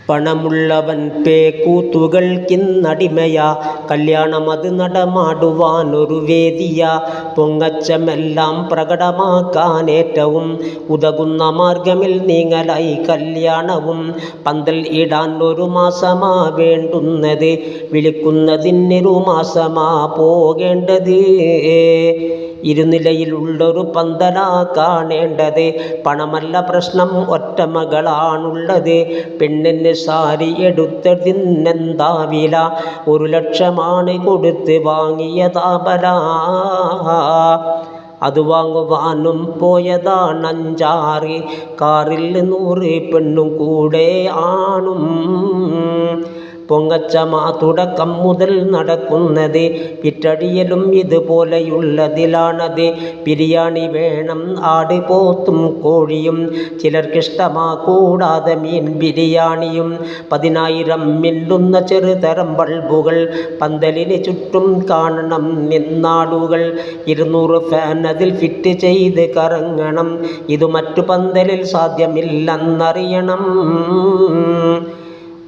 പണമുള്ളവൻ പേക്കൂത്തുകൾക്കിന്നടിമയാ, കല്യാണമത് നടമാടുവാനൊരു വേദിയാ. പൊങ്ങച്ചമെല്ലാം പ്രകടമാക്കാനേറ്റവും ഉതകുന്ന മാർഗമിൽ നീങ്ങലായി കല്യാണവും. പന്തൽ ഇടാൻ ഒരു മാസമാ വേണ്ടുന്നത്, വിളിക്കുന്നതിനൊരു മാസമാ പോകേണ്ടത്. ഇരുനിലയിലുള്ളൊരു പന്തലാ കാണേണ്ടത്, പണമല്ല പ്രശ്നം ഒറ്റ മകളാണുള്ളത്. പെണ്ണിന് സാരി എടുത്തതിനെന്താ വില, 1,00,000 കൊടുത്ത് വാങ്ങിയതാബല. അത് വാങ്ങുവാനും പോയതാണഞ്ചാറ്, കാറിൽ 100 പെണ്ണും കൂടെ ആണും. പൊങ്ങച്ചമാ തുടക്കം മുതൽ നടക്കുന്നത്, വിറ്റടിയലും ഇതുപോലെയുള്ളതിലാണത്. ബിരിയാണി വേണം, ആട് പോത്തും കോഴിയും, ചിലർക്കിഷ്ടമാ കൂടാതെ മീൻ ബിരിയാണിയും. 10,000 മിന്നുന്ന ചെറുതരം ബൾബുകൾ, പന്തലിന് ചുറ്റും കാണണം നിന്നാളുകൾ. 200 ഫാൻ അതിൽ ഫിറ്റ് ചെയ്ത് കറങ്ങണം, ഇത് മറ്റു പന്തലിൽ സാധ്യമില്ലെന്നറിയണം.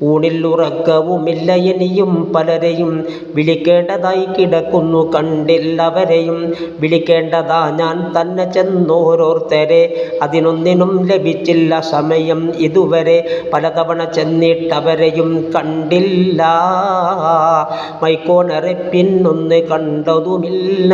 ഊണിൽ ഉറക്കവുമില്ല ഇനിയും, പലരെയും വിളിക്കേണ്ടതായി കിടക്കുന്നു കണ്ടില്ലവരെയും. വിളിക്കേണ്ടതാ ഞാൻ തന്നെ ചെന്നോരോരുത്തരെ, അതിനൊന്നിനും ലഭിച്ചില്ല സമയം ഇതുവരെ. പലതവണ ചെന്നിട്ടവരെയും കണ്ടില്ല, മൈക്കോണറെ പിന്നൊന്ന് കണ്ടതുമില്ല.